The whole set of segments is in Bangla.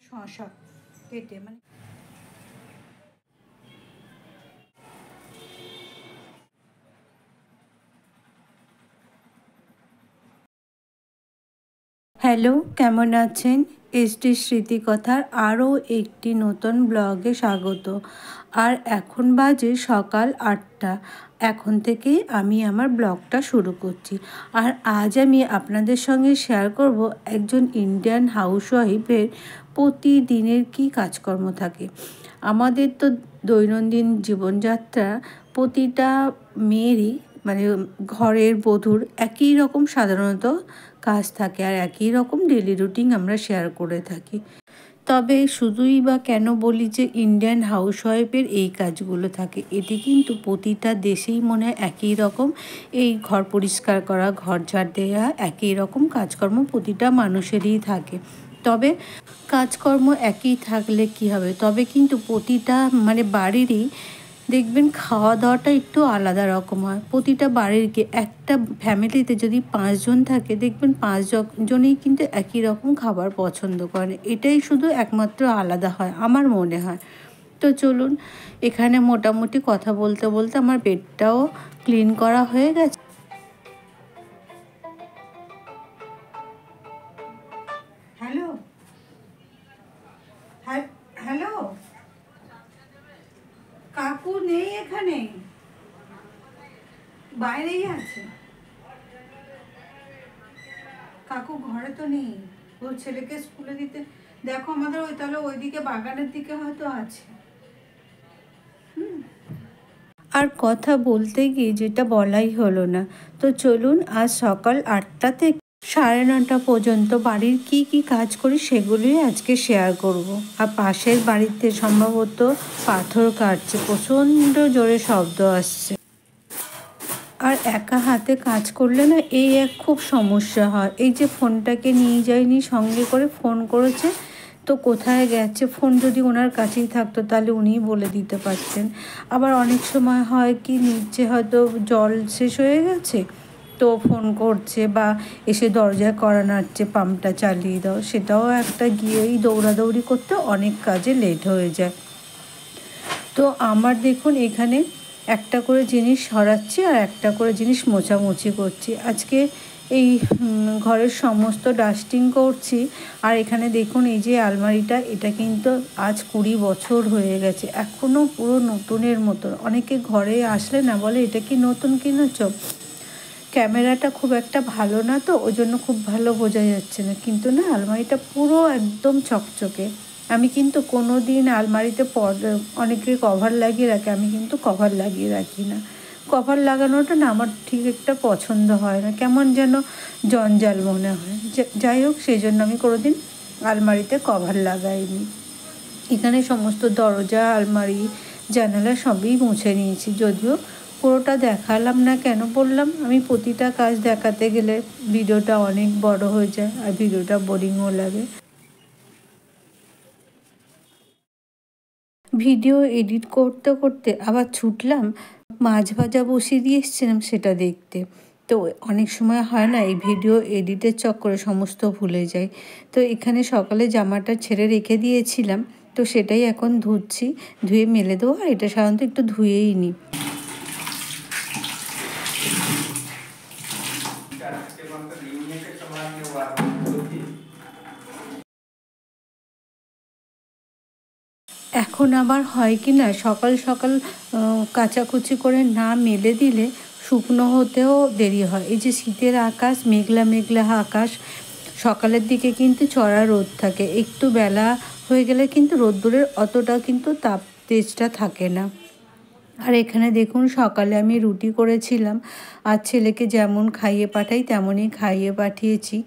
শসা কেটে মানে হ্যালো, কেমন আছেন? এসডি স্মৃতিকথার আরও একটি নতুন ব্লগে স্বাগত। আর এখন বাজে সকাল 8টা। এখন থেকেই আমি আমার ব্লগটা শুরু করছি। আর আজ আমি আপনাদের সঙ্গে শেয়ার করব একজন ইন্ডিয়ান হাউসওয়াইফের প্রতিদিনের কী কাজকর্ম থাকে। আমাদের তো দৈনন্দিন জীবনযাত্রা প্রতিটা মেয়েরই মানে ঘরের বধূর একই রকম সাধারণত কাজ থাকে আর একই রকম ডেলি রুটিন আমরা শেয়ার করে থাকি। তবে শুধুই বা কেন বলি যে ইন্ডিয়ান হাউসওয়াইফের এই কাজগুলো থাকে, এটি কিন্তু প্রতিটা দেশেই মনে হয় একই রকম। এই ঘর পরিষ্কার করা, ঘর ঝাড় দেওয়া, একই রকম কাজকর্ম প্রতিটা মানুষেরই থাকে। তবে কাজকর্ম একই থাকলে কি হবে, তবে কিন্তু প্রতিটা মানে বাড়িরই দেখবেন খাওয়া দাওয়াটা একটু আলাদা রকম হয়। প্রতিটা বাড়ির একটা ফ্যামিলিতে যদি 5 জন থাকে, দেখবেন 5 জনেই কিন্তু একই রকম খাবার পছন্দ করেন। এটাই শুধু একমাত্র আলাদা হয় আমার মনে হয়। তো চলুন, এখানে মোটামুটি কথা বলতে বলতে আমার বেডটাও ক্লিন করা হয়ে গেছে। হ্যালো হ্যালো, কাকু নেই এখানে, বাইরেই আছে। কাকু ঘরে তো নেই, ওর ছেলেকে স্কুলে দিতে। দেখো আমাদের ওই তাহলে ওইদিকে বাগানের দিকে হয়তো আছে। আর কথা বলতে গিয়ে যেটা বলাই হলো না। তো চলুন, আজ সকাল 8টা থেকে 9:30 পর্যন্ত বাড়ির কি কি কাজ করি সেগুলোই আজকে শেয়ার করব। আর পাশের বাড়িতে সম্ভবত পাথর কাটছে, প্রচণ্ড জোরে শব্দ আসছে। আর একা হাতে কাজ করলে না এই এক খুব সমস্যা হয়। এই যে ফোনটাকে নিয়ে যায়নি সঙ্গে করে, ফোন করেছে তো কোথায় গেছে, ফোন যদি ওনার কাছেই থাকতো তাহলে উনিই বলে দিতে পারতেন। আবার অনেক সময় হয় কি, নিচে হয়তো জল শেষ হয়ে গেছে তো ফোন করছে বা এসে দরজায় কড়া নাড়ছে, পাম্পটা চালিয়ে দাও, সেটাও একটা গিয়েই দৌড়াদৌড়ি করতে অনেক কাজে লেট হয়ে যায়। তো আমার দেখুন এখানে একটা করে জিনিস সরাচ্ছি আর একটা করে জিনিস মোছামুছি করছি। আজকে এই ঘরের সমস্ত ডাস্টিং করছি। আর এখানে দেখুন এই যে আলমারিটা, এটা কিন্তু আজ 20 বছর হয়ে গেছে, এখনও পুরো নতুনের মতন। অনেকে ঘরে আসলে না বলে এটা কি নতুন কিনেছ। ক্যামেরাটা খুব একটা ভালো না, তো ওই জন্য খুব ভালো বোঝা যাচ্ছে না, কিন্তু না আলমারিটা পুরো একদম চকচকে। আমি কিন্তু কোনো দিন আলমারিতে অনেকে কভার লাগিয়ে রাখে, আমি কিন্তু কভার লাগিয়ে রাখি না। কভার লাগানোটা না আমার ঠিক একটা পছন্দ হয় না, কেমন যেন জঞ্জাল মনে হয়। যাই হোক, সেই জন্য আমি কোনো দিন আলমারিতে কভার লাগাইনি। এখানে সমস্ত দরজা, আলমারি, জানালা সবই মুছে নিয়েছি। যদিও পুরোটা দেখালাম না, কেন বললাম, আমি প্রতিটা কাজ দেখাতে গেলে ভিডিওটা অনেক বড় হয়ে যায় আর ভিডিওটা বোরিংও লাগে। ভিডিও এডিট করতে করতে আবার ছুটলাম মাছ ভাজা বসিয়ে দিয়ে এসেছিলাম সেটা দেখতে। তো অনেক সময় হয় না, এই ভিডিও এডিটের চক্করে সমস্ত ভুলে যাই। তো এখানে সকালে জামাটা ছেড়ে রেখে দিয়েছিলাম, তো সেটাই এখন ধুচ্ছি, ধুয়ে মেলে দেবো। আর এটা সাধারণত একটু ধুয়েই নিই। এখন আবার হয় কি না, সকাল সকাল কাচাকুচি করে না মেলে দিলে শুকনো হতেও দেরি হয়। এই যে শীতের আকাশ, মেঘলা মেঘলা আকাশ, সকালের দিকে কিন্তু চড়া রোদ থাকে, একটু বেলা হয়ে গেলে কিন্তু রোদ্দুরের অতটা কিন্তু তাপ তেজটা থাকে না। আর এখানে দেখুন সকালে আমি রুটি করেছিলাম, আর ছেলেকে যেমন খাইয়ে পাঠাই তেমনই খাইয়ে পাঠিয়েছি।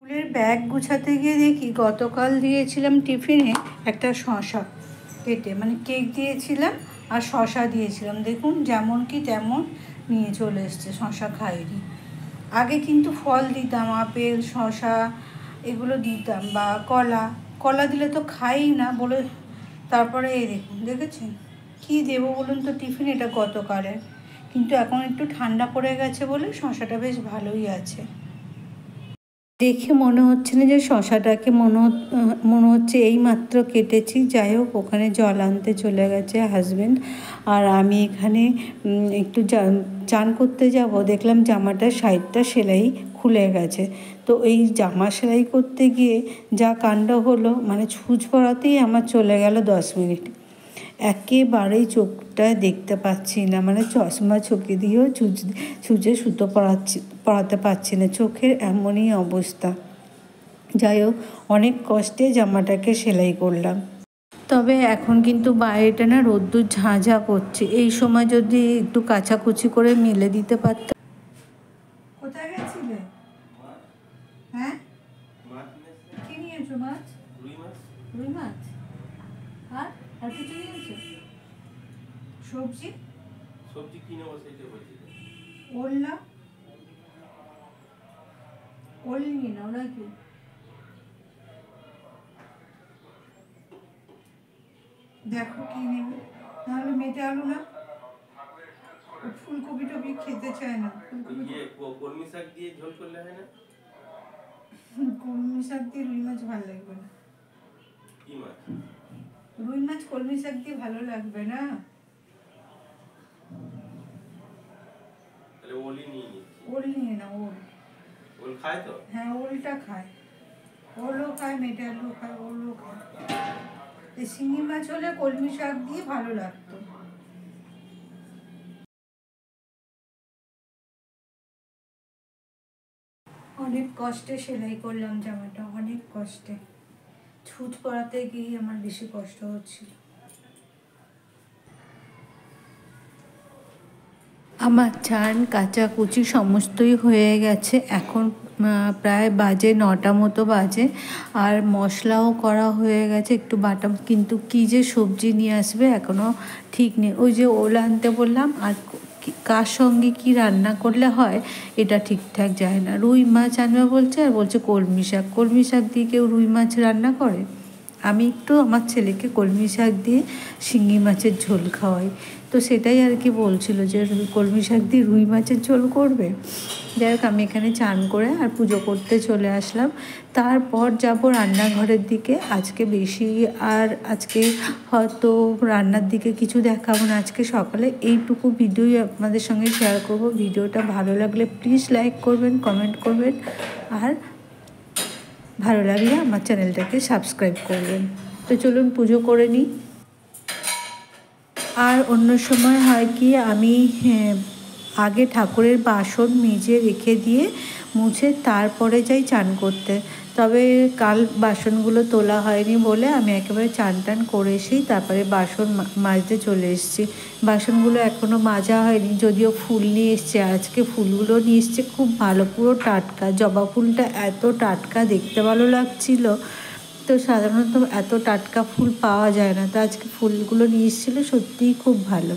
স্কুলের ব্যাগ গুছাতে গিয়ে দেখি গতকাল দিয়েছিলাম টিফিনে একটা শসা কেটে, মানে কেক দিয়েছিলাম আর শসা দিয়েছিলাম, দেখুন যেমন কি তেমন নিয়ে চলে এসছে, শসা খাইনি। আগে কিন্তু ফল দিতাম, আপেল, শসা এগুলো দিতাম, বা কলা। কলা দিলে তো খাই না বলে, তারপরে এই দেখুন, দেখেছেন কি দেবো বলুন তো টিফিন, এটা গতকালের, কিন্তু এখন একটু ঠান্ডা পড়ে গেছে বলে শশাটা বেশ ভালোই আছে। দেখে মনে হচ্ছে না যে শশাটাকে মনে হচ্ছে এই মাত্র কেটেছি। যাই হোক, ওখানে জল আনতে চলে গেছে হাজব্যান্ড, আর আমি এখানে একটু চান করতে যাব। দেখলাম জামাটার সাইডটা সেলাই খুলে গেছে, তো এই জামা সেলাই করতে গিয়ে যা কাণ্ড হলো, মানে ছুঁচ পড়াতেই আমার চলে গেল 10 মিনিট। একেবারেই চোখটায় দেখতে পাচ্ছি না, মানে চশমা চোখে দিয়েও ছুঁচে সুতো পরাতে পারছি না, চোখের এমনই অবস্থা। যাই হোক, অনেক কষ্টে জামাটাকে সেলাই করলাম। তবে এখন কিন্তু বাইরেটা না রোদ্দুর ঝাঁঝা করছে, এই সময় যদি একটু কাচাকুচি করে মেলে দিতে পারতাম। কোথায় গেছিলে? হ্যাঁ, কি নিয়েছো? মাছ? রুই মাছ। আর কিছু নিয়েছো? সবজি কিনে বসাইতে বলছি। ওল নিয়ে নাও নাকি? দেখো কি নেবে, নাহলে মেটে আলু না, ফুলকপি টপি খেতে চায় না। কলমি শাক দিয়ে ঝোল করলে হয় না? কলমি শাক দিয়ে রুই মাছ ভালো লাগবে না। কি মাছ? রুই মাছ কলমি শাক দিয়ে ভালো লাগবে না। তাহলে ওল নিয়ে নাও। ওল খায় তো? হ্যাঁ, ওলটা খায়, ওলও খায়, মেটে আলু খায়, ওলও খায়। এই শিঙি মাছ হলে কলমি শাক দিয়ে ভালো লাগতো। অনেক কষ্টে সেলাই করলাম জামাটা, অনেক কষ্টে। ছুঁচ পরাতে গিয়ে আমার বেশি কষ্ট হচ্ছিল। আমার চান কাচাকুচি সমস্তই হয়ে গেছে, এখন প্রায় বাজে 9টা মতো বাজে, আর মশলাও করা হয়ে গেছে একটু বাটা, কিন্তু কি যে সবজি নিয়ে আসবে এখনও ঠিক নেই। ওই যে ওল আনতে বললাম, আর কার সঙ্গে কি রান্না করলে হয় এটা ঠিকঠাক যায় না। রুই মাছ আনবে বলছে, আর বলছে কলমি শাক দিয়ে কেউ রুই মাছ রান্না করে? আমি একটু আমার ছেলেকে কলমি শাক দিয়ে শিঙি মাছের ঝোল খাওয়াই, তো সেটাই আর কি বলছিল যে কলমি শাক দিয়ে রুই মাছের ঝোল করবে। যাই হোক, আমি এখানে চান করে আর পুজো করতে চলে আসলাম। তারপর যাব রান্নাঘরের দিকে। আজকে হয়তো রান্নার দিকে কিছু দেখাবো না। আজকে সকালে এইটুকু ভিডিওই আপনাদের সঙ্গে শেয়ার করব। ভিডিওটা ভালো লাগলে প্লিজ লাইক করবেন, কমেন্ট করবেন, আর ভালো লাগলে আমার চ্যানেলটাকে সাবস্ক্রাইব করবেন। তো চলুন পুজো করে নিই। আর অন্য সময় হয় কি, আমি আগে ঠাকুরের বাসন মেজে রেখে দিয়ে মুছে তারপরে যাই চান করতে। তবে কাল বাসনগুলো তোলা হয়নি বলে আমি একেবারে চান টান করে এসেই তারপরে বাসন মাজতে চলে এসেছি। বাসনগুলো এখনও মাজা হয়নি, যদিও ফুল নিয়ে এসছে। আজকে ফুলগুলো নিয়ে এসছে খুব ভালো, পুরো টাটকা। জবা ফুলটা এত টাটকা, দেখতে ভালো লাগছিল। তো সাধারণত এত টাটকা ফুল পাওয়া যায় না, তো আজকে ফুলগুলো নিয়ে এসেছিলো, সত্যিই খুব ভালো।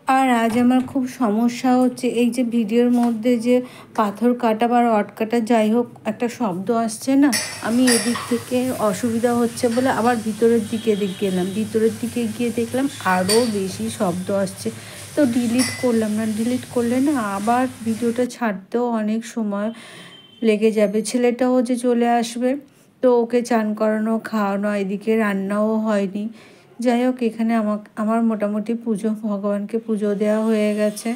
আর আজ আমার খুব সমস্যা হচ্ছে, এই যে ভিডিওর মধ্যে যে পাথর কাটা বা রড কাটা যাই হোক একটা শব্দ আসছে না, আমি এদিক থেকে অসুবিধা হচ্ছে বলে আবার ভিতরের দিকে গেলাম। ভিতরের দিকে গিয়ে দেখলাম আরও বেশি শব্দ আসছে, তো ডিলিট করলাম না। ডিলিট করলে না আবার ভিডিওটা ছাড়তেও অনেক সময় লেগে যাবে। ছেলেটাও যে চলে আসবে, তো ওকে চান করানো, খাওয়ানো, এদিকে রান্নাও হয়নি। যাই হোক, এখানে আমার মোটামুটি ভগবানকে পুজো দেওয়া হয়ে গেছে।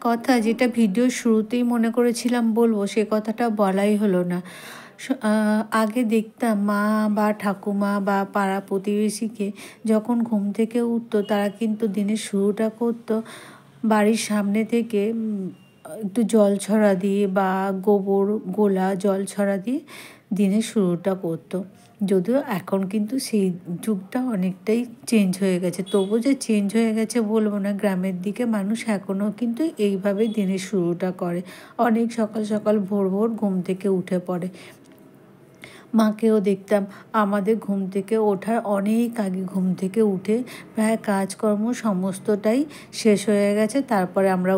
কথা যেটা ভিডিওর শুরুতেই মনে করেছিলাম বলবো, সে কথাটা বলাই হলো না। আগে দেখতাম মা বা ঠাকুমা বা পাড়া প্রতিবেশীকে যখন ঘুম থেকে উঠতো, তারা কিন্তু দিনের শুরুটা করতো বাড়ির সামনে থেকে একটু জল ছড়া দিয়ে বা গোলা জল ছড়া দিয়ে দিনের শুরুটা করতো। যদিও এখন কিন্তু সেই যুগটা অনেকটাই চেঞ্জ হয়ে গেছে, তবু যে চেঞ্জ হয়ে গেছে বলবো না। গ্রামের দিকে মানুষ এখনও কিন্তু এইভাবে দিনের শুরুটা করে, অনেক সকাল সকাল ভোর ভোর ঘুম থেকে উঠে পড়ে। মাকেও দেখতাম আমাদের ঘুম থেকে ওঠার অনেক আগে ঘুম থেকে উঠে প্রায় কাজকর্ম সমস্তটাই শেষ হয়ে গেছে, তারপরে আমরা